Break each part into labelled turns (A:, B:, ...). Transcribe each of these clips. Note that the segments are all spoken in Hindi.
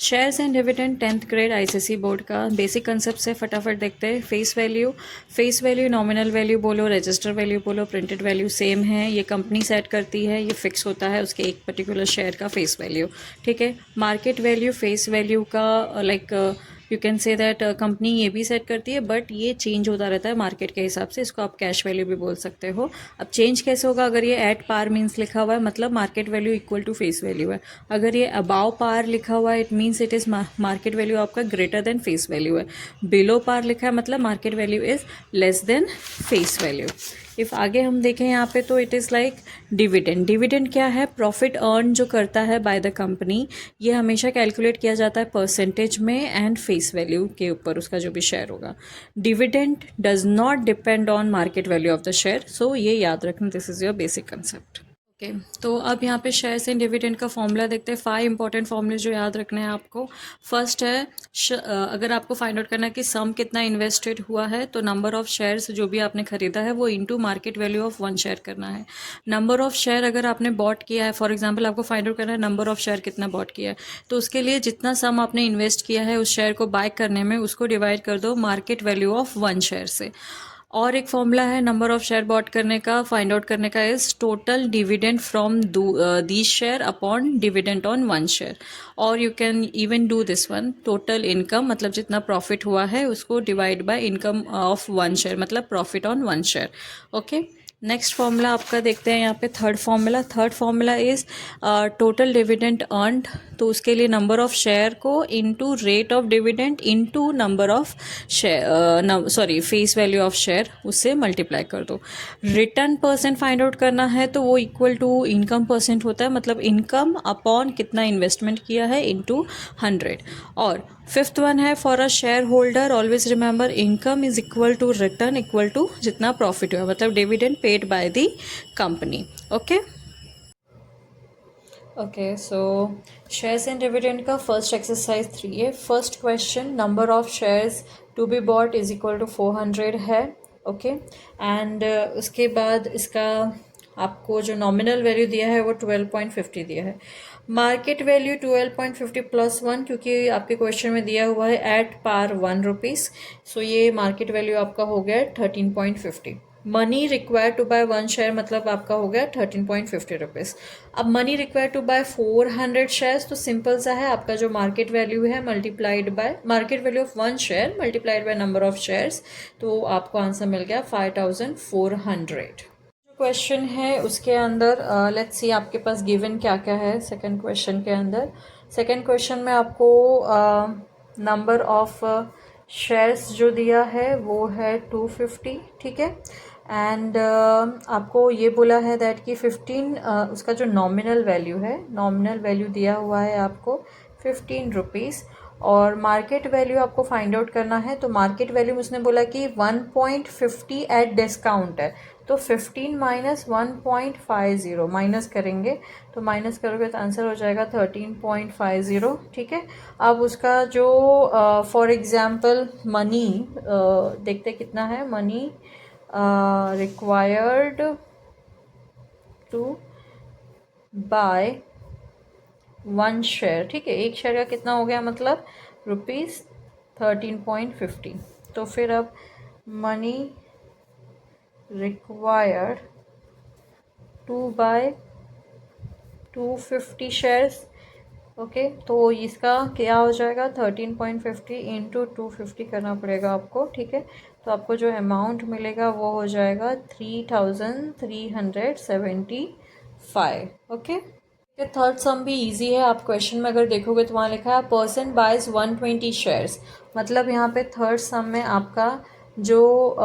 A: Shares and dividend 10th grade ICSE board का बेसिक कंसेप्ट से फटाफट देखते हैं। फेस वैल्यू नॉमिनल वैल्यू बोलो, रजिस्टर वैल्यू बोलो, प्रिंटेड वैल्यू सेम है। ये कंपनी सेट करती है, ये फिक्स होता है उसके एक पर्टिकुलर शेयर का फेस वैल्यू। ठीक है, मार्केट वैल्यू फेस वैल्यू का like you can say that company ये भी सेट करती है, बट ये चेंज होता रहता है मार्केट के हिसाब से। इसको आप कैश वैल्यू भी बोल सकते हो। अब चेंज कैसे होगा? अगर ये एट पार मीन्स लिखा हुआ है मतलब market value equal to face value है। अगर ये अबाव पार लिखा हुआ है it means it is market value आपका ग्रेटर देन फेस वैल्यू है। बिलो पार लिखा है मतलब market value is less than face value. If आगे हम देखें यहाँ पे तो it is like dividend. Dividend क्या है? प्रॉफिट अर्न जो करता है बाय द कंपनी। ये हमेशा कैलकुलेट किया जाता है परसेंटेज में एंड फेस वैल्यू के ऊपर उसका जो भी शेयर होगा। Dividend does not depend on market value of the share. So ये याद रखना, this is your basic concept. Okay तो अब यहाँ पे शेयर्स एंड डिविडेंड का फॉर्मूला देखते हैं। 5 इंपॉर्टेंट फॉर्मूले जो याद रखने हैं आपको। फर्स्ट है अगर आपको फाइंड आउट करना है कि सम कितना इन्वेस्टेड हुआ है तो नंबर ऑफ शेयर्स जो भी आपने खरीदा है वो into market value of 1 share करना है। नंबर ऑफ शेयर अगर आपने बॉट किया है, फॉर एग्जाम्पल आपको फाइंड आउट करना है नंबर ऑफ शेयर कितना बॉट किया है, तो उसके लिए जितना सम आपने इन्वेस्ट किया है उस शेयर को बाय करने में उसको डिवाइड कर दो मार्केट वैल्यू ऑफ 1 शेयर से। और एक फॉर्मूला है नंबर ऑफ शेयर बॉट करने का, फाइंड आउट करने का, is total dividend from these share upon dividend on 1 share. और you can even do this one, total income मतलब जितना प्रॉफिट हुआ है उसको divide by income of 1 share मतलब profit on 1 share. Okay, next formula आपका देखते हैं यहाँ पे third formula is total dividend earned. तो उसके लिए नंबर ऑफ शेयर को into rate of dividend into number of share face value of share उससे मल्टीप्लाई कर दो। रिटर्न परसेंट फाइंड आउट करना है तो वो इक्वल टू इनकम परसेंट होता है, मतलब इनकम अपॉन कितना इन्वेस्टमेंट किया है इनटू 100। और फिफ्थ वन है for a share holder always remember income is equal to return equal to जितना प्रॉफिट हुआ, मतलब dividend paid by the company. Okay okay so shares and dividend का फर्स्ट एक्सरसाइज 3 है। First question, number of shares to be bought is equal to 400 है। ओके एंड उसके बाद इसका आपको जो नॉमिनल वैल्यू दिया है वो 12.50 दिया है। मार्केट वैल्यू 12.50 प्लस 1, क्योंकि आपके क्वेश्चन में दिया हुआ है एट पार 1 रुपीज़। सो ये मार्केट वैल्यू आपका हो गया 13.50। Money require to buy 1 share मतलब आपका हो गया 13.50 रुपीज़। अब money require to buy 400 shares, तो सिंपल सा है, आपका जो मार्केट वैल्यू है multiplied by market value of 1 share multiplied by number of shares, तो आपको आंसर मिल गया 5400। क्वेश्चन है उसके अंदर लेट्स सी आपके पास गिवन क्या क्या है। सेकंड क्वेश्चन के अंदर, सेकंड क्वेश्चन में आपको नंबर ऑफ शेयर्स जो दिया है वो है 250। ठीक है एंड आपको ये बोला है दैट कि 15 उसका जो नॉमिनल वैल्यू है, नॉमिनल वैल्यू दिया हुआ है आपको 15 रुपीज़। और मार्केट वैल्यू आपको फाइंड आउट करना है, तो मार्केट वैल्यू उसने बोला कि 1.50 एट डिस्काउंट है, तो 15 माइनस 1.50 माइनस करेंगे, तो माइनस करोगे तो आंसर हो जाएगा 13.50। ठीक है, अब उसका जो फॉर एग्जांपल मनी देखते कितना है, money required to buy 1 share. ठीक है, एक शेयर का कितना हो गया, मतलब ₹13.50। तो फिर अब money required to buy 250 shares. Okay तो इसका क्या हो जाएगा, 13.50 इंटू 250 करना पड़ेगा आपको। ठीक है, तो आपको जो अमाउंट मिलेगा वो हो जाएगा 3375। ओके, थर्ड सम भी इजी है। आप क्वेश्चन में अगर देखोगे तो वहाँ लिखा है पर्सन बाइज 120 शेयर्स, मतलब यहाँ पे थर्ड सम में आपका जो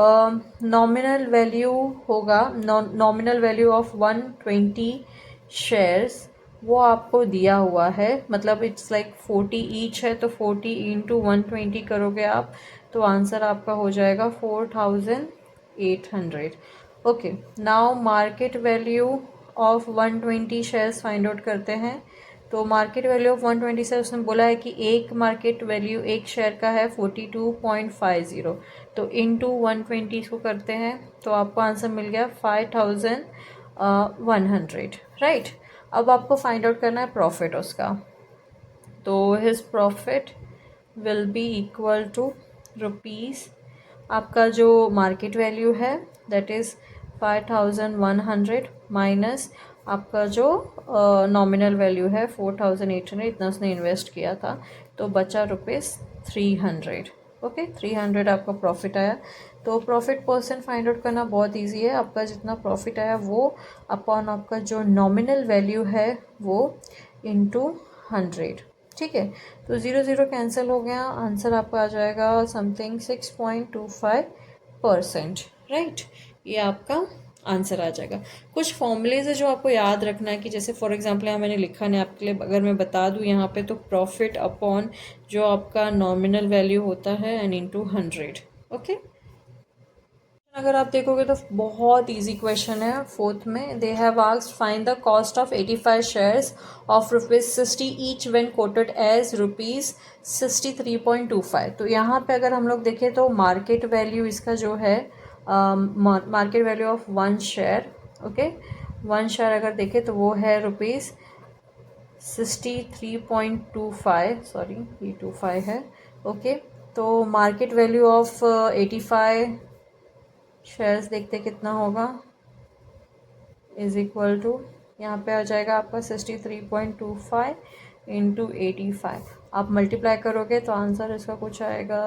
A: नॉमिनल वैल्यू होगा, नॉमिनल वैल्यू ऑफ 120 शेयर्स वो आपको दिया हुआ है, मतलब इट्स लाइक 40 ईच है, तो 40 इंटू 120 करोगे आप तो आंसर आपका हो जाएगा 4800। Okay, now market value of 120 shares find out करते हैं। तो मार्केट वैल्यू ऑफ 120 से उसने बोला है कि एक मार्केट वैल्यू एक शेयर का है 42.50, तो इनटू 120 को करते हैं तो आपको आंसर मिल गया 5100। राइट, अब आपको फाइंड आउट करना है प्रॉफिट उसका। तो his profit will be equal to rupees, आपका जो मार्केट वैल्यू है दैट इज़ 5100 माइनस आपका जो नॉमिनल वैल्यू है 4800, इतना उसने इन्वेस्ट किया था, तो बचा ₹300। ओके, 300 आपका प्रॉफिट आया। तो प्रॉफिट परसेंट फाइंड आउट करना बहुत इजी है। आपका जितना प्रॉफिट आया वो अपॉन आपका जो नॉमिनल वैल्यू है वो इंटू 100। ठीक है, तो 0 0 कैंसिल हो गया, आंसर आपका आ जाएगा समथिंग 6.25%। राइट, ये आपका आंसर आ जाएगा। कुछ फॉर्मूलेज है जो आपको याद रखना है कि जैसे फॉर एग्जांपल यहाँ मैंने लिखा नहीं आपके लिए, अगर मैं बता दूँ यहाँ पे, तो प्रॉफिट अपॉन जो आपका नॉमिनल वैल्यू होता है एंड इनटू 100। ओके, अगर आप देखोगे तो बहुत इजी क्वेश्चन है। फोर्थ में they have asked find the cost of 85 shares of ₹60 each when quoted as ₹63.25। तो यहाँ पे अगर हम लोग देखें तो मार्केट वैल्यू इसका जो है market value of 1 share, okay 1 share अगर देखें तो वो है ₹63.25, सॉरी ये 25 है। ओके, तो मार्केट वैल्यू ऑफ 85 शेयर्स देखते कितना होगा, इज इक्वल टू यहाँ पे आ जाएगा आपका 63.25 इंटू 85। आप मल्टीप्लाई करोगे तो आंसर इसका कुछ आएगा,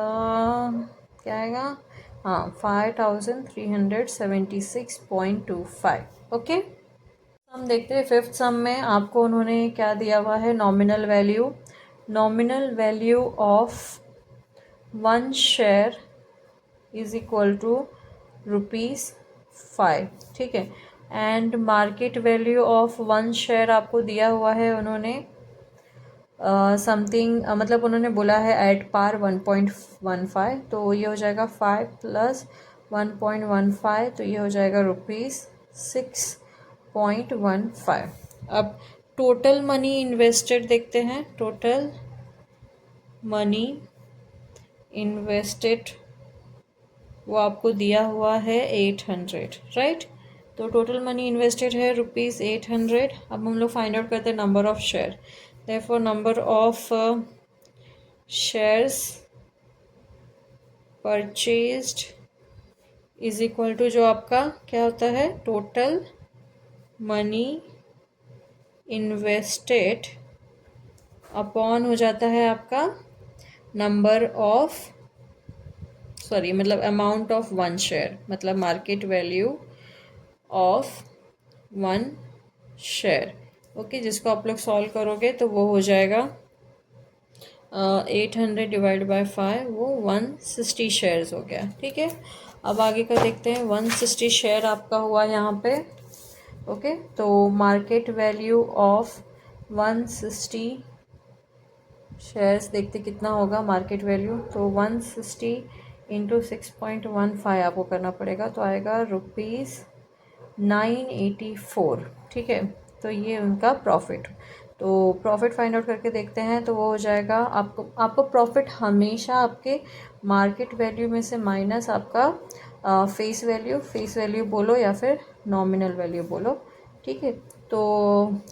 A: क्या आएगा, हाँ 5376.25। ओके, हम देखते हैं फिफ्थ सम में आपको उन्होंने क्या दिया हुआ है, nominal value of 1 share is equal to ₹5। ठीक है, and market value of 1 share आपको दिया हुआ है उन्होंने समथिंग मतलब उन्होंने बोला है एट पार 1.15, तो ये हो जाएगा 5 + 1.15, तो ये हो जाएगा ₹6.15। अब टोटल मनी इन्वेस्टेड देखते हैं, टोटल मनी इन्वेस्टेड वो आपको दिया हुआ है 800। राइट, तो टोटल मनी इन्वेस्टेड है ₹800। अब हम लोग फाइंड आउट करते हैं number of share. Therefore number of shares purchased is equal to जो आपका क्या होता है, टोटल मनी इन्वेस्टेड अपॉन हो जाता है आपका नंबर ऑफ, सॉरी मतलब अमाउंट ऑफ 1 शेयर, मतलब market value of 1 share. Okay, जिसको आप लोग सॉल्व करोगे तो वो हो जाएगा 800 डिवाइड बाय 5, वो 160 शेयर्स हो गया। ठीक है, अब आगे का देखते हैं। 160 शेयर आपका हुआ यहाँ पे। ओके, तो मार्केट वैल्यू ऑफ 160 शेयर्स देखते कितना होगा मार्केट वैल्यू, तो 160 इंटू 6.15 आपको करना पड़ेगा, तो आएगा ₹984। ठीक है, तो ये उनका प्रॉफिट। तो प्रॉफिट फाइंड आउट करके देखते हैं, तो वो हो जाएगा आपको प्रॉफिट हमेशा आपके मार्केट वैल्यू में से माइनस आपका फेस वैल्यू बोलो या फिर नॉमिनल वैल्यू बोलो। ठीक है, तो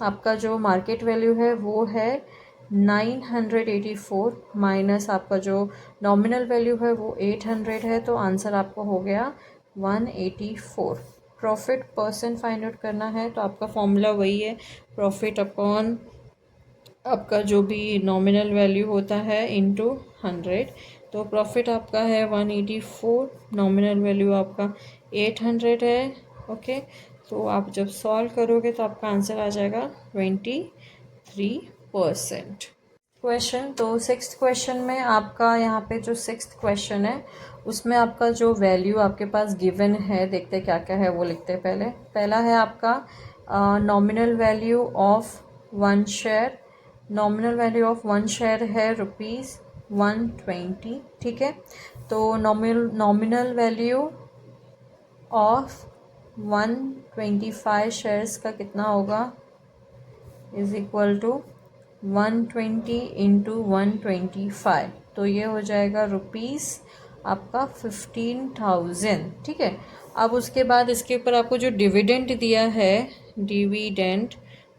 A: आपका जो मार्केट वैल्यू है वो है 984 माइनस आपका जो नॉमिनल वैल्यू है वो 800 है, तो आंसर आपका हो गया 184। प्रॉफिट परसेंट फाइंड आउट करना है तो आपका फॉर्मूला वही है, प्रॉफिट अपॉन आपका जो भी नॉमिनल वैल्यू होता है इंटू 100। तो प्रॉफिट आपका है 184, नॉमिनल वैल्यू आपका 800 है। ओके, तो आप जब सॉल्व करोगे तो आपका आंसर आ जाएगा 23%। क्वेश्चन, तो सिक्स्थ क्वेश्चन में आपका यहाँ पे जो सिक्स्थ क्वेश्चन है उसमें आपका जो वैल्यू आपके पास गिवन है, देखते क्या क्या है वो लिखते हैं। पहला है आपका nominal value of 1 share. Nominal value of 1 share है ₹120। ठीक है, तो नॉमिनल वैल्यू ऑफ 125 शेयर्स का कितना होगा, इज इक्वल टू 120 इंटू 125, तो ये हो जाएगा आपका 15,000। ठीक है, अब उसके बाद इसके ऊपर आपको जो डिविडेंड दिया है, डिविडेंड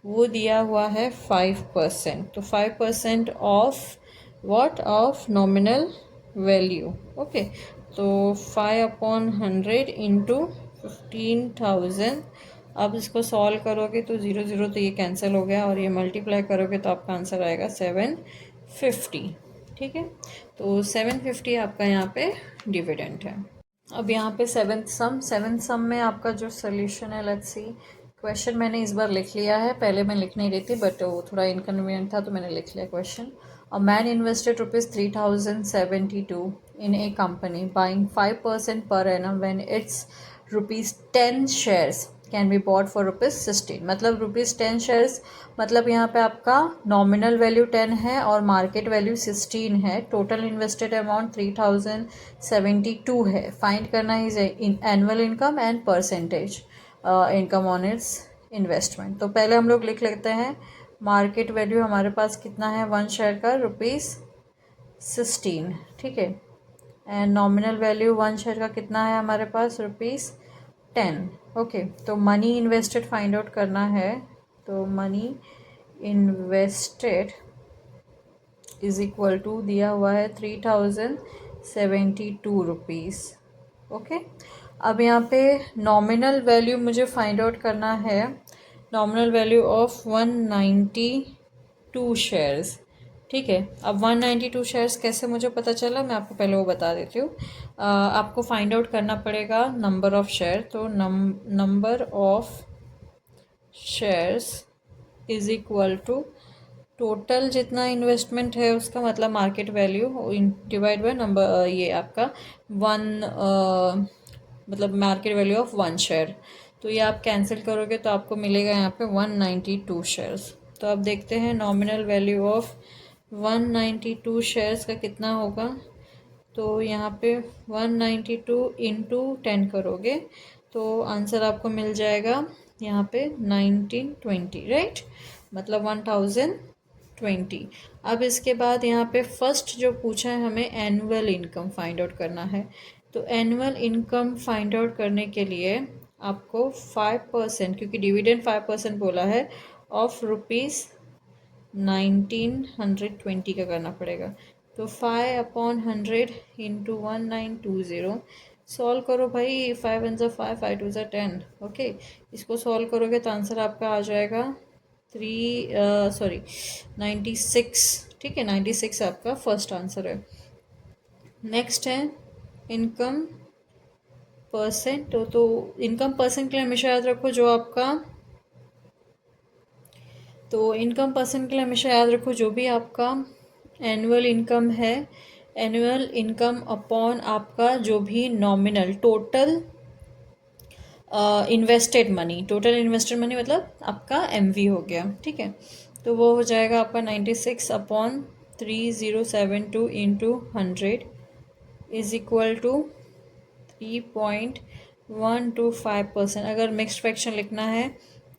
A: वो दिया हुआ है 5%, तो 5% of what of nominal value. Okay, तो 5/100 इंटू 15,000। अब इसको सॉल्व करोगे तो 0 0 तो ये कैंसिल हो गया, और ये मल्टीप्लाई करोगे तो आपका आंसर आएगा 750। ठीक है, तो 750 आपका यहाँ पे डिविडेंड है। अब यहाँ पे सेवन्थ सम में आपका जो सोल्यूशन है, लेट्स सी। क्वेश्चन मैंने इस बार लिख लिया है, पहले मैं लिख नहीं रही थी बट वो थोड़ा इनकन्वीनियंट था तो मैंने लिख लिया question. A man invested ₹3,072 in A company buying 5% per annum when it's ₹10 shares can be bought for ₹16। मतलब ₹10 शेयर्स, मतलब यहाँ पे आपका नॉमिनल वैल्यू 10 है और मार्केट वैल्यू 16 है। टोटल इन्वेस्टेड अमाउंट 3072 है। फाइंड करना is annual income and percentage income on it's investment. तो पहले हम लोग लिख लेते हैं मार्केट वैल्यू हमारे पास कितना है, 1 शेयर का ₹16। ठीक है, एंड नॉमिनल वैल्यू 1 शेयर का कितना है हमारे पास, ₹10। ओके, तो मनी इन्वेस्टेड फाइंड आउट करना है। तो money invested is equal to दिया हुआ है 3072 रुपीज़। ओके, अब यहाँ पे नॉमिनल वैल्यू मुझे फाइंड आउट करना है, नॉमिनल वैल्यू ऑफ 192 शेयर्स। ठीक है, अब 192 शेयर्स कैसे मुझे पता चला, मैं आपको पहले वो बता देती हूँ। आपको फाइंड आउट करना पड़ेगा नंबर ऑफ़ शेयर। तो number of shares is equal to total जितना इन्वेस्टमेंट है उसका, मतलब market value divide by number, ये आपका मतलब मार्केट वैल्यू ऑफ 1 शेयर। तो ये आप कैंसिल करोगे तो आपको मिलेगा यहाँ पे 192 शेयर्स। तो अब देखते हैं नॉमिनल वैल्यू ऑफ 192 शेयर्स का कितना होगा। तो यहाँ पे 192 इंटू 10 करोगे तो आंसर आपको मिल जाएगा यहाँ पे 1920, राइट, मतलब 1020। अब इसके बाद यहाँ पे फर्स्ट जो पूछा है हमें एनुअल इनकम फाइंड आउट करना है। तो एनुअल इनकम फाइंड आउट करने के लिए आपको 5%, क्योंकि डिविडेंड 5% बोला है, ऑफ ₹1920 का करना पड़ेगा। तो 5/100 इंटू 1920। सॉल्व करो भाई, 5 1 5, 5 2 10। ओके, इसको सॉल्व करोगे तो आंसर आपका आ जाएगा 96। ठीक है, 96 आपका फर्स्ट आंसर है। नेक्स्ट है इनकम परसेंट। तो इनकम परसेंट के लिए हमेशा याद रखो जो आपका, तो इनकम परसेंट के लिए हमेशा याद रखो जो भी आपका एनुअल इनकम है, एनुअल इनकम अपॉन आपका जो भी nominal total invested money, total invested money मतलब आपका एमवी हो गया। ठीक है, तो वो हो जाएगा आपका 96/3072 इंटू 100 इज इक्वल टू 3.125%। अगर मिक्स्ड फ्रैक्शन लिखना है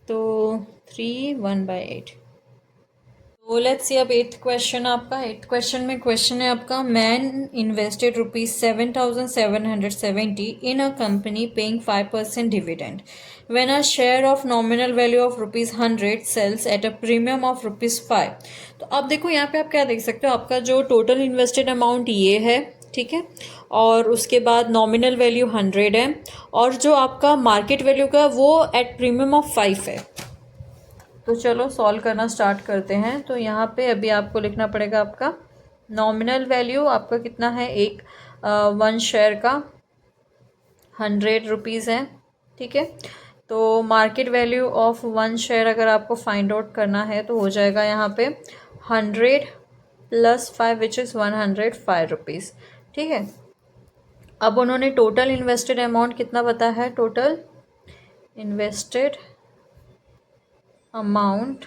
A: तो 3/1/8। तो लेट्स सी अब एट्थ क्वेश्चन आपका। एट्थ क्वेश्चन में क्वेश्चन है आपका, man invested ₹7,770 in a company paying 5% dividend when a share of nominal value of ₹100 sells at a premium of ₹5। तो अब देखो यहाँ पे आप क्या देख सकते हो, आपका जो टोटल इन्वेस्टेड अमाउंट ये है, ठीक है, और उसके बाद नॉमिनल वैल्यू 100 है, और जो आपका मार्केट वैल्यू का वो एट प्रीमियम ऑफ 5 है। तो चलो सॉल्व करना स्टार्ट करते हैं। तो यहाँ पे अभी आपको लिखना पड़ेगा आपका नॉमिनल वैल्यू आपका कितना है, 1 शेयर का 100 रुपीज़ है। ठीक है, तो मार्केट वैल्यू ऑफ 1 शेयर अगर आपको फाइंड आउट करना है तो हो जाएगा यहाँ पे 100 + 5 विच इज़ 105 रुपीज़। ठीक है, अब उन्होंने टोटल इन्वेस्टेड अमाउंट कितना बताया है, total invested amount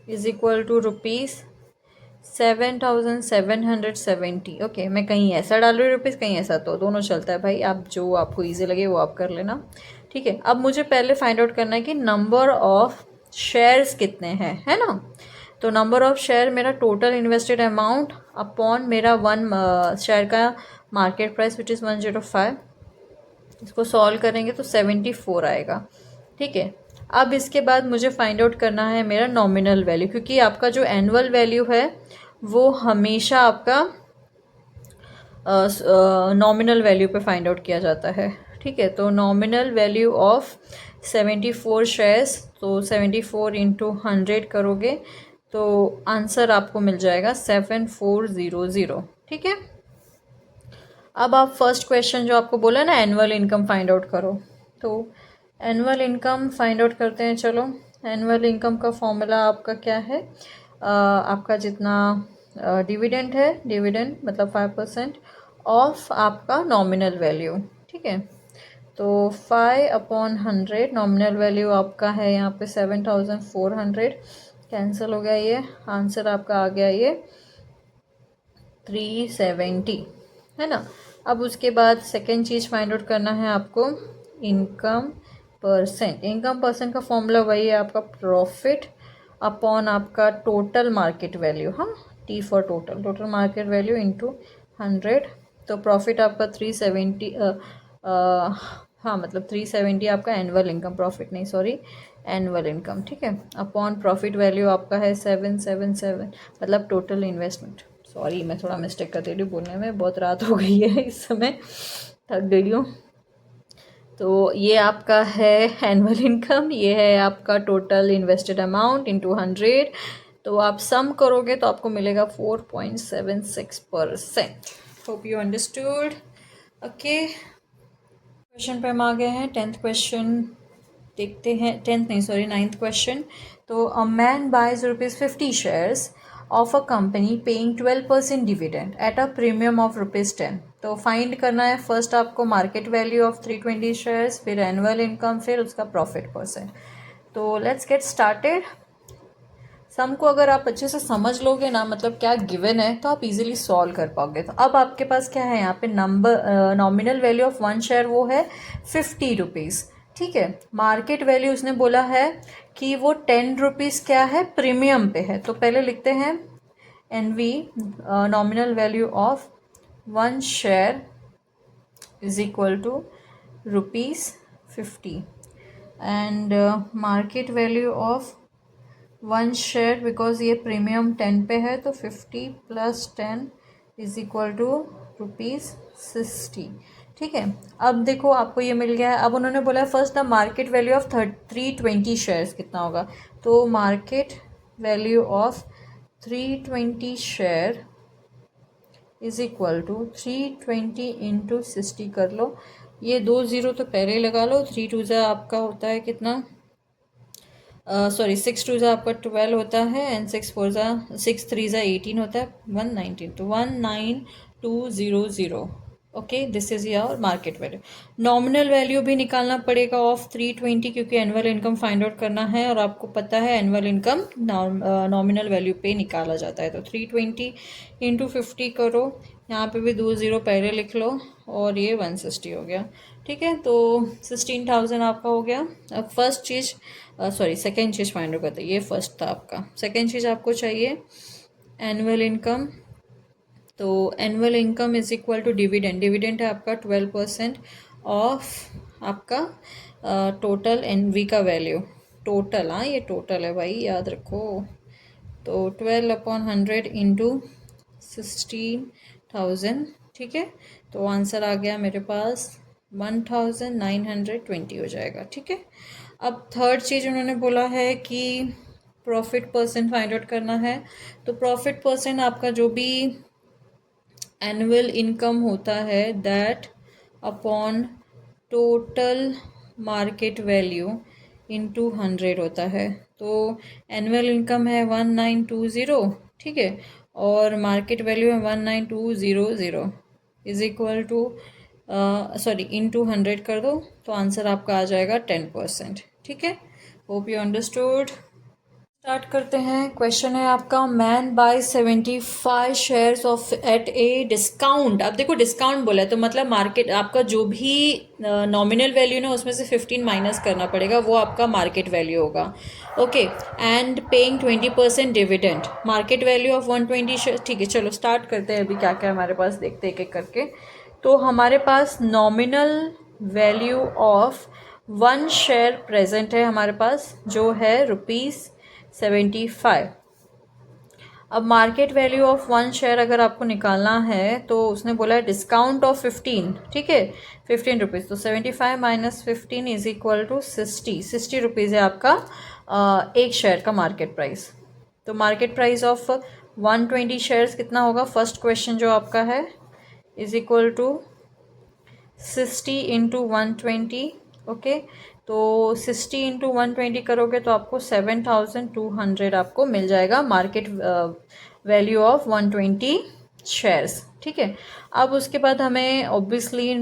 A: is equal to ₹7,770। Okay, मैं कहीं ऐसा डाल रही हूँ रुपीज़, कहीं ऐसा, तो दोनों चलता है भाई, आप जो आपको ईजी लगे वो आप कर लेना। ठीक है, अब मुझे पहले फाइंड आउट करना है कि नंबर ऑफ शेयर्स कितने हैं, है ना। तो नंबर ऑफ शेयर मेरा टोटल इन्वेस्टेड अमाउंट अपॉन मेरा 1 शेयर का मार्केट प्राइस विच इज़ 105। इसको सॉल्व करेंगे तो 74 आएगा। ठीक है, अब इसके बाद मुझे फाइंड आउट करना है मेरा नॉमिनल वैल्यू, क्योंकि आपका जो एनुअल वैल्यू है वो हमेशा आपका नॉमिनल वैल्यू पे फाइंड आउट किया जाता है। ठीक है, तो नॉमिनल वैल्यू ऑफ 74 शेयर्स, तो 74 इंटू 100 करोगे तो आंसर आपको मिल जाएगा 7400। ठीक है, अब आप फर्स्ट क्वेश्चन जो आपको बोला ना एनुअल इनकम फाइंड आउट करो, तो एनुअल इनकम फाइंड आउट करते हैं। चलो, एनुअल इनकम का फॉर्मूला आपका क्या है, आपका जितना डिविडेंड है, डिविडेंड मतलब 5% ऑफ आपका नॉमिनल वैल्यू। ठीक है, तो 5/100 नॉमिनल वैल्यू आपका है यहाँ पे 7400, कैंसिल हो गया ये, आंसर आपका आ गया ये 370, है ना। अब उसके बाद सेकेंड चीज़ फाइंड आउट करना है आपको, इनकम परसेंट। इनकम परसेंट का फॉर्मूला वही है आपका प्रॉफिट अपॉन आपका टोटल मार्केट वैल्यू। हाँ, T for total, total market value into 100। तो प्रॉफिट आपका 370, हाँ मतलब 370 आपका एनुअल इनकम, प्रॉफिट नहीं सॉरी, एनुअल इनकम। ठीक है, अपॉन प्रॉफिट वैल्यू आपका है 777, मतलब टोटल इन्वेस्टमेंट। सॉरी मैं थोड़ा मिस्टेक कर दे रही हूँ बोलने में, बहुत रात हो गई है इस समय, थक गई हूँ। तो ये आपका है एनुअल इनकम, ये है आपका टोटल इन्वेस्टेड अमाउंट इंटू 100। तो आप सम करोगे तो आपको मिलेगा 4.76%। Hope you understood. Okay, question पे हम आ गए हैं, 10th क्वेश्चन देखते हैं। 10th नहीं सॉरी 9th क्वेश्चन। तो a man buys ₹50 shares of a company paying 12% dividend at a premium of ₹10। तो फाइंड करना है फर्स्ट आपको मार्केट वैल्यू ऑफ 320 शेयर्स, फिर एनुअल इनकम, फिर उसका प्रॉफिट परसेंट। तो लेट्स गेट स्टार्टेड। सम को अगर आप अच्छे से समझ लोगे ना, मतलब क्या गिवन है, तो आप इजीली सॉल्व कर पाओगे। तो अब आपके पास क्या है यहाँ पे, number nominal value of 1 share वो है ₹50। ठीक है, मार्केट वैल्यू उसने बोला है कि वो ₹10 क्या है, प्रीमियम पे है। तो पहले लिखते हैं NV, nominal value of 1 share is equal to ₹50 and market value of 1 share, because ये प्रीमियम 10 पे है, तो 50 + 10 इज इक्वल टू ₹60। ठीक है, अब देखो आपको ये मिल गया है। अब उन्होंने बोला first the market value of 320 shares कितना होगा, तो market value of 320 share is equal to 320 into 60 कर लो। ये 2 ज़ीरो तो पहले ही लगा लो, 3 2 आपका होता है कितना, सॉरी 6 2 आपका 12 होता है, एंड 6 4 6 3 18 होता है, 119, तो 19200। Okay, this is your market value. Nominal value भी निकालना पड़ेगा ऑफ 320, क्योंकि एनुअल इनकम फाइंड आउट करना है, और आपको पता है एनुअल इनकम नॉमिनल वैल्यू पे निकाला जाता है। तो 320 इंटू 50 करो, यहाँ पे भी 2 ज़ीरो पहले लिख लो, और ये 160 हो गया। ठीक है, तो 16,000 आपका हो गया। अब फर्स्ट चीज़, सॉरी सेकेंड चीज़ फाइंड आउट करते हैं, ये फर्स्ट था आपका। सेकेंड चीज़ आपको चाहिए एनुअल इनकम। तो annual income is equal to dividend, dividend है आपका 12% ऑफ आपका टोटल NV का वैल्यू, टोटल, हाँ ये टोटल है भाई, याद रखो। तो 12/100 इंटू 16,000। ठीक है, तो आंसर आ गया मेरे पास 1920 हो जाएगा। ठीक है, अब थर्ड चीज़ उन्होंने बोला है कि प्रॉफिट परसेंट फाइंड आउट करना है। तो प्रॉफिट परसेंट आपका जो भी एनुअल इनकम होता है that upon total market value into 100 होता है। तो एनुअल इनकम है 1920, ठीक है, और मार्केट वैल्यू है 19200 is equal to, sorry into 100 कर दो, तो आंसर आपका आ जाएगा 10%। ठीक है, होप यू अंडरस्टूड। स्टार्ट करते हैं। क्वेश्चन है आपका, man buy 75 shares of at a discount. अब देखो डिस्काउंट बोला है, तो मतलब मार्केट आपका जो भी नॉमिनल वैल्यू ना उसमें से 15 माइनस करना पड़ेगा, वो आपका मार्केट वैल्यू होगा। Okay, and paying 20% dividend, market value of 120 share. ठीक है, चलो स्टार्ट करते हैं। अभी क्या क्या हमारे पास देखते हैं एक एक करके। तो हमारे पास nominal value of 1 share present है हमारे पास, जो है ₹75। अब market value of one share अगर आपको निकालना है तो उसने बोला है डिस्काउंट ऑफ 15, ठीक है, 15 रुपीज़, तो 75 minus 15 is equal to 60 rupees है आपका एक शेयर का मार्केट प्राइस। तो मार्केट प्राइस ऑफ 120 शेयर्स कितना होगा, फर्स्ट क्वेश्चन जो आपका है, is equal to 60 into 120, okay. तो 60 इंटू 120 करोगे तो आपको 7200 आपको मिल जाएगा मार्केट वैल्यू ऑफ 120 शेयर्स, ठीक है। अब उसके बाद हमें obviously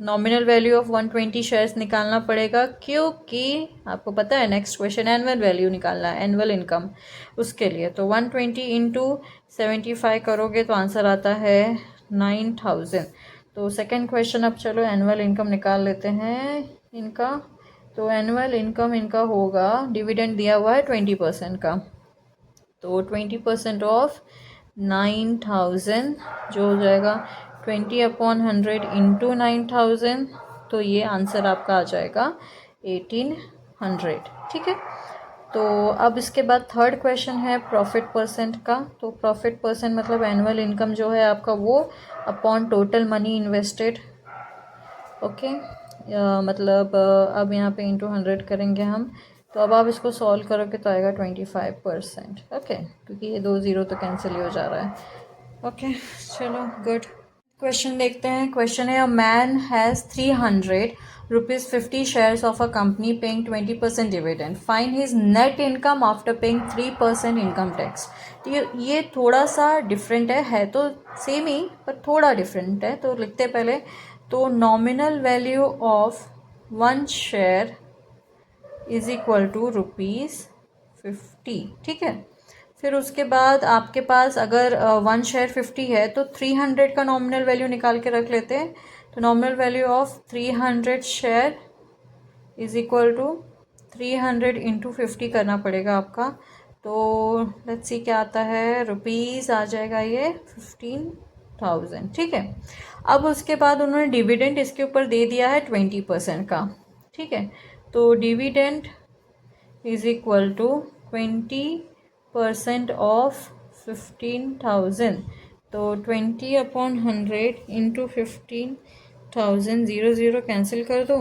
A: nominal value of 120 shares निकालना पड़ेगा, क्योंकि आपको पता है नेक्स्ट क्वेश्चन एनुअल वैल्यू निकालना है, एनुअल इनकम, उसके लिए। तो 120 इंटू 75 करोगे तो आंसर आता है 9000। तो सेकंड क्वेश्चन, अब चलो एनुअल इनकम निकाल लेते हैं इनका। तो एनुअल इनकम इनका होगा, डिविडेंड दिया हुआ है 20% का, तो 20% ऑफ 9000 जो हो जाएगा 20/100 इंटू 9000, तो ये आंसर आपका आ जाएगा 1800, ठीक है। तो अब इसके बाद थर्ड क्वेश्चन है प्रॉफिट परसेंट का। तो प्रॉफिट परसेंट मतलब एनुअल इनकम जो है आपका वो upon total money invested, okay. मतलब अब यहाँ पे इंटू 100 करेंगे हम, तो अब आप इसको सॉल्व करोगे तो आएगा 25%, ओके, क्योंकि ये 2 0 तो कैंसिल ही हो जा रहा है, ओके। चलो गुड। क्वेश्चन देखते हैं। क्वेश्चन है, a man has 300 rupees 50 shares of a company paying 20% dividend, find his net income after paying 3% income tax. ये थोड़ा सा डिफरेंट है तो सेम ही पर थोड़ा डिफरेंट है, तो लिखते पहले। तो nominal value of one share is equal to ₹50, ठीक है। फिर उसके बाद आपके पास अगर वन शेयर 50 है तो 300 का नॉमिनल वैल्यू निकाल के रख लेते हैं। तो nominal value of 300 share is equal to 300 into 50 करना पड़ेगा आपका। तो लेट्स सी क्या आता है, रुपीज़ आ जाएगा ये 15,000, ठीक है। अब उसके बाद उन्होंने डिविडेंड इसके ऊपर दे दिया है 20% का, ठीक है। तो dividend is equal to 20% of 15,000, तो 20/100 इंटू 15,000, 0 0 कैंसिल कर दो,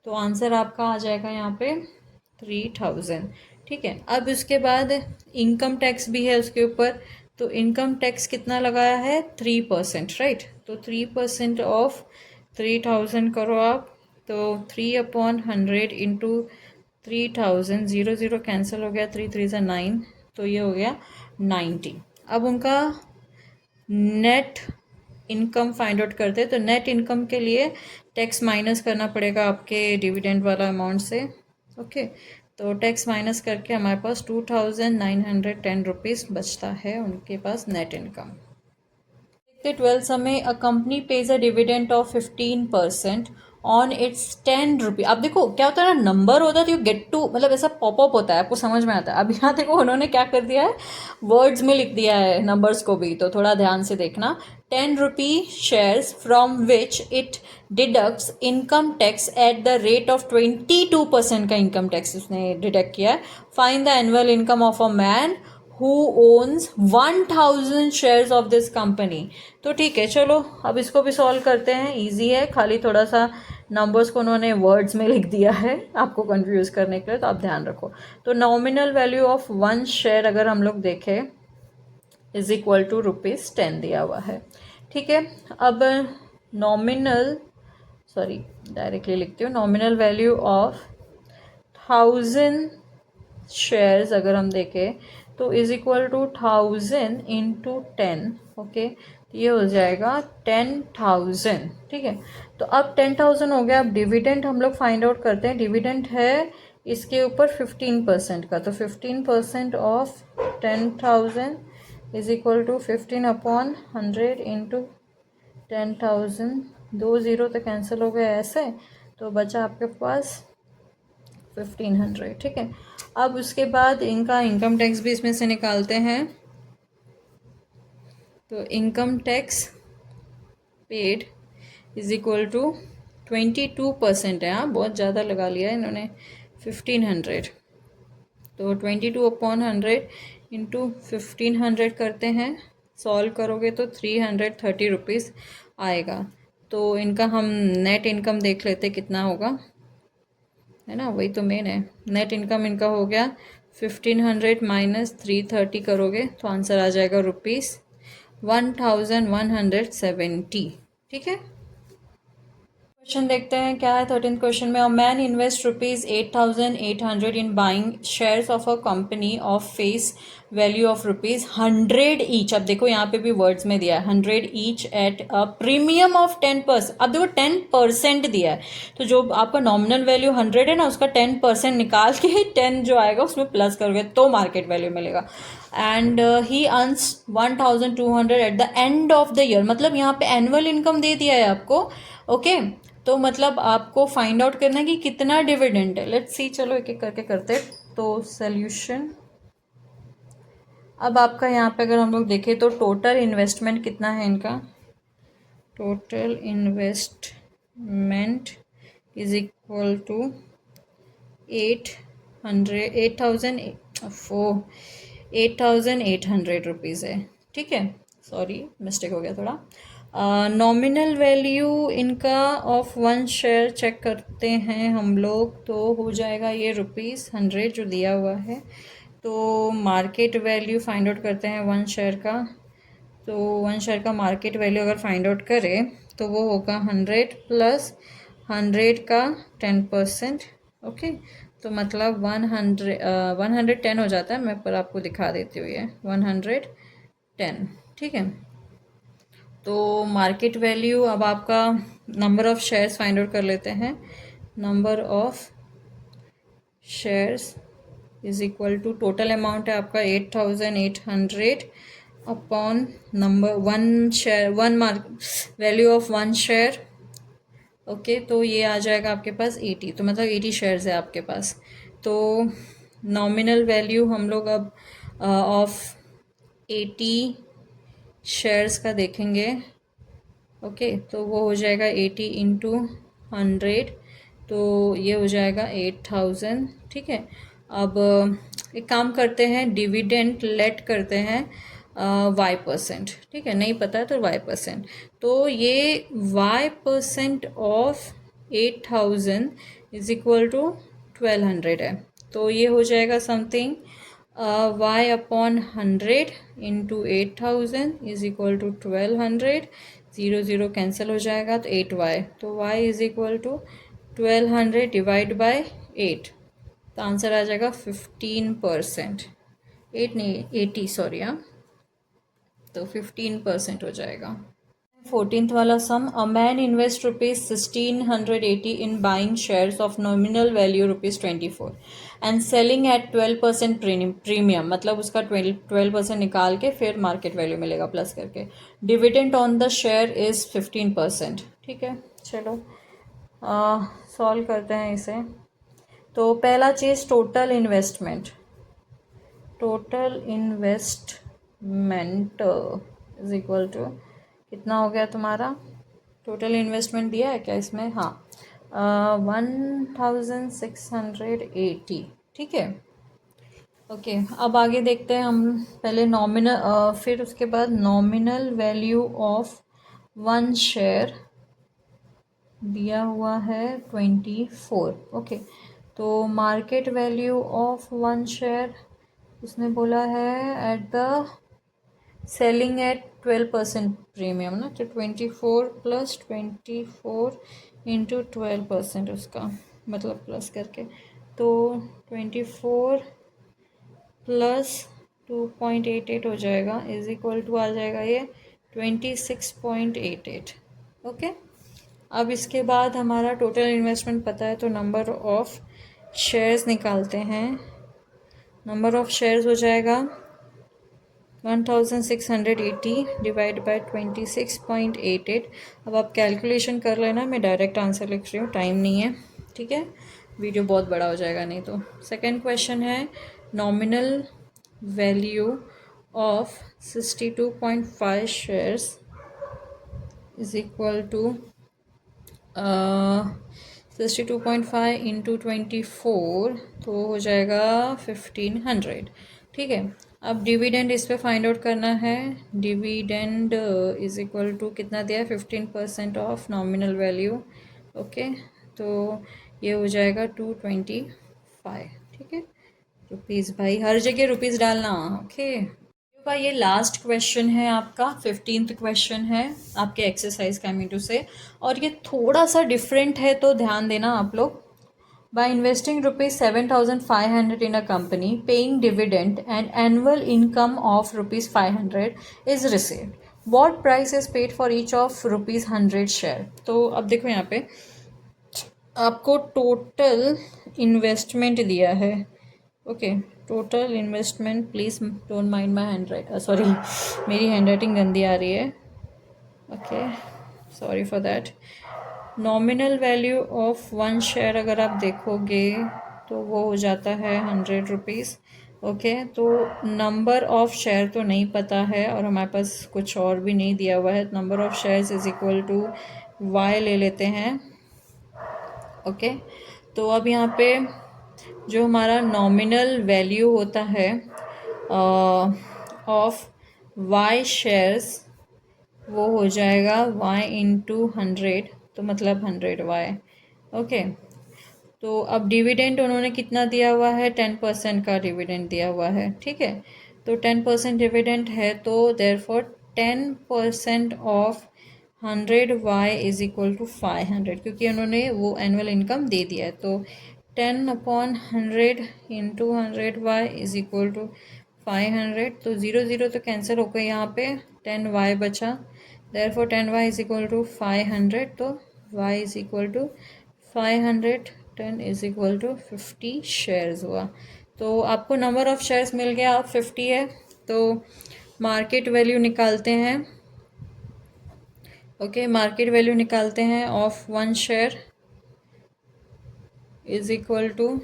A: तो आंसर आपका आ जाएगा यहाँ पे 3000, ठीक है। अब उसके बाद इनकम टैक्स भी है उसके ऊपर, तो इनकम टैक्स कितना लगाया है, 3%, राइट। तो 3% ऑफ 3000 करो आप, तो 3/100 इंटू 3000, 0 0 कैंसिल हो गया, 3 3 9, तो ये हो गया 90। अब उनका नेट इनकम फाइंड आउट करते हैं। तो नेट इनकम के लिए टैक्स माइनस करना पड़ेगा आपके डिविडेंड वाला अमाउंट से, ओके। तो टैक्स माइनस करके हमारे पास 2910 रुपीज़ बचता है उनके पास नेट इनकम। 12 समय, a company page a dividend of 15% on it's 10 रुपी। अब देखो क्या होता है ना, नंबर होता है तो यू गेट टू, मतलब ऐसा पॉपअप होता है, आपको समझ में आता है। अब यहाँ देखो उन्होंने क्या कर दिया है, वर्ड्स में लिख दिया है नंबर्स को भी, तो थोड़ा ध्यान से देखना। 10 rupee shares from which it deducts income tax at the rate of 22% का इनकम टैक्स उसने डिडक्ट किया है। Find the annual income of a man who owns 1000 shares of this company। तो ठीक है, चलो अब इसको भी सॉल्व करते हैं, इजी है, खाली थोड़ा सा नंबर्स को उन्होंने वर्ड्स में लिख दिया है आपको कंफ्यूज करने के लिए, तो आप ध्यान रखो। तो nominal value of one share अगर हम लोग देखें इज इक्वल टू ₹10 दिया हुआ है, ठीक है। अब नॉमिनल, सॉरी डायरेक्टली लिखती हूँ, नॉमिनल वैल्यू ऑफ 1000 शेयर्स अगर हम देखें तो is equal to 1000 into 10, okay. ये हो जाएगा 10,000, ठीक है। तो अब 10,000 हो गया। अब डिविडेंड हम लोग फाइंड आउट करते हैं। डिविडेंड है इसके ऊपर 15% का, तो 15% of 10,000 is equal to 15/100 into 10,000, 2 0 तो कैंसिल हो गया ऐसे, तो बचा आपके पास 1500, ठीक है। अब उसके बाद इनका इनकम टैक्स भी इसमें से निकालते हैं। तो income tax paid is equal to 22% है, हाँ बहुत ज़्यादा लगा लिया है इन्होंने, 1500। तो 22/100 इंटू 1500 करते हैं, सॉल्व करोगे तो 330 रुपीज़ आएगा। तो इनका हम नेट इनकम देख लेते कितना होगा, है ना, वही तो मेन है। नेट इनकम इनका हो गया 1500 माइनस 330 करोगे तो आंसर आ जाएगा रुपीज़ 1170। ठीक है, क्वेश्चन देखते हैं क्या है। 13th क्वेश्चन में, अ man invest rupees 8800 in buying shares of a company of face value of rupees 100 each. अब देखो यहाँ पे भी वर्ड्स में दिया है 100 each eight a premium of 10%। अब देखो 10% दिया है, तो जो आपका नॉमिनल वैल्यू 100 है ना, उसका 10% निकाल के 10 जो आएगा उसमें प्लस करोगे तो मार्केट वैल्यू मिलेगा। And he earns 1200 at the end of the year. मतलब यहाँ पे एनुअल इनकम दे दिया है आपको, ओके तो मतलब आपको फाइंड आउट करना है कि कितना डिविडेंड है। लेट्स सी, चलो एक एक करके करते हैं। तो सोल्यूशन, अब आपका यहाँ पे अगर हम लोग देखें तो टोटल इन्वेस्टमेंट कितना है इनका, total investment is equal to 8800 rupees है। ठीक है, सॉरी मिस्टेक हो गया थोड़ा। नॉमिनल वैल्यू इनका ऑफ वन शेयर चेक करते हैं हम लोग, तो हो जाएगा ये रुपीज़ 100 जो दिया हुआ है। तो मार्केट वैल्यू फाइंड आउट करते हैं वन शेयर का। तो वन शेयर का मार्केट वैल्यू अगर फाइंड आउट करें तो वो होगा 100 प्लस 100 का 10%। ओके, तो मतलब 110 हो जाता है। मैं पर आपको दिखा देती हूँ, ये 110। ठीक है, तो मार्केट वैल्यू, अब आपका number of shares find out कर लेते हैं। Number of shares is equal to, total amount है आपका 8800 upon number one share, one mark value of one share. Okay, तो ये आ जाएगा आपके पास 80, तो मतलब 80 शेयर्स है आपके पास। तो नॉमिनल वैल्यू हम लोग अब ऑफ 80 शेयर्स का देखेंगे। ओके, तो वो हो जाएगा 80 इंटू 100, तो ये हो जाएगा 8000। ठीक है, अब एक काम करते हैं, डिविडेंड लेट करते हैं y%। ठीक है, नहीं पता है तो y%। तो ये y% of 8000 is equal to 1200 है। तो ये हो जाएगा something y upon 100 into 8000 is equal to 1200। 0 0 cancel हो जाएगा तो 8y, तो y is equal to 1200 divide by 8, तो आंसर आ जाएगा 15%। 8 नहीं 80, सॉरी हाँ, तो 15% हो जाएगा। 14th वाला sum, a man invest rupees 1680 in buying shares of nominal value rupees 24 and selling at 12% premium. मतलब उसका 12% निकाल के फिर मार्केट वैल्यू मिलेगा प्लस करके। Dividend on the share is 15%। ठीक है, चलो सॉल्व करते हैं इसे। तो पहला चीज़, total investment, total investment is equal to कितना हो गया तुम्हारा, टोटल इन्वेस्टमेंट दिया है क्या इसमें, हाँ 1680। ठीक है, ओके अब आगे देखते हैं हम। पहले नॉमिनल, फिर उसके बाद nominal value of one share दिया हुआ है 24। ओके, तो market value of one share उसने बोला है at the selling at 12% premium ना, तो 24 प्लस 24 इंटू 12% उसका मतलब प्लस करके, तो 24 प्लस 2.88 हो जाएगा इज इक्वल टू आ जाएगा ये 26.88। ओके, अब इसके बाद हमारा टोटल इन्वेस्टमेंट पता है, तो नंबर ऑफ शेयर्स निकालते हैं। नंबर ऑफ शेयर्स हो जाएगा 1680 डिवाइड बाय 26.88। अब आप कैलकुलेशन कर लेना, मैं डायरेक्ट आंसर लिख रही हूँ, टाइम नहीं है। ठीक है, वीडियो बहुत बड़ा हो जाएगा नहीं तो। सेकंड क्वेश्चन है, nominal value of 62.5 shares is equal to 62.5 into 24, तो हो जाएगा 1500। ठीक है, अब डिविडेंड इस पे फाइंड आउट करना है। डिविडेंड इज इक्वल टू कितना दिया है, 15% ऑफ नॉमिनल वैल्यू। ओके, तो ये हो जाएगा 225। ठीक है, रुपीज़ भाई हर जगह रुपीज़ डालना। ओके भाई, ये लास्ट क्वेश्चन है आपका, 15th क्वेश्चन है आपके एक्सरसाइज का मीन टू से, और ये थोड़ा सा डिफरेंट है तो ध्यान देना आप लोग। By investing rupees 7,500 in a company, paying dividend and annual income of rupees 500 is received. What price is paid for each of rupees 100 share? तो अब देखो यहाँ पे आपको टोटल इन्वेस्टमेंट दिया है। Okay, total investment, please don't mind my hand right, sorry मेरी हैंड राइटिंग गंदी आ रही है। Okay, sorry for that. Nominal value of one share अगर आप देखोगे तो वो हो जाता है 100 रुपीज़। ओके, तो नंबर ऑफ शेयर तो नहीं पता है और हमारे पास कुछ और भी नहीं दिया हुआ है। Number of shares is equal to y ले लेते हैं। ओके, तो अब यहाँ पे जो हमारा नॉमिनल वैल्यू होता है ऑफ वाई शेयर्स, वो हो जाएगा y इंटू 100, तो मतलब 100y। ओके, तो अब डिविडेंड उन्होंने कितना दिया हुआ है, 10% का डिविडेंड दिया हुआ है। ठीक है, तो 10% डिविडेंड है, तो therefore 10% of 100y is equal to 500, क्योंकि उन्होंने वो एनुअल इनकम दे दिया है। तो 10/100 into 100y is equal to 500, तो 0 तो कैंसिल हो गए यहाँ पे, 10y बचा। Therefore 10y is equal to 500, तो y is equal to 500, 10 is equal to 50 shares हुआ। तो आपको नंबर ऑफ शेयर्स मिल गया, आप 50 है, तो मार्केट वैल्यू निकालते हैं। ओके, मार्केट वैल्यू निकालते हैं of one share is equal to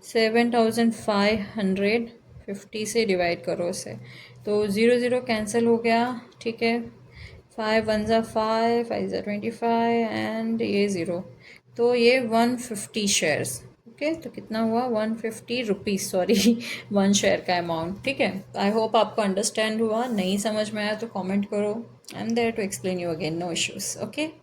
A: 7,500, 50 से डिवाइड करो इसे, तो 0 कैंसिल हो गया। ठीक है, 5 1 ज़ा 5, 5 ज़ा 25 एंड ये 0, तो ये 150 शेयर्स। ओके, तो कितना हुआ, 150 रुपीज़, सॉरी वन शेयर का अमाउंट। ठीक है, आई होप आपको अंडरस्टैंड हुआ। नहीं समझ में आया तो कमेंट करो, I am there to explain you again, no issues. Okay.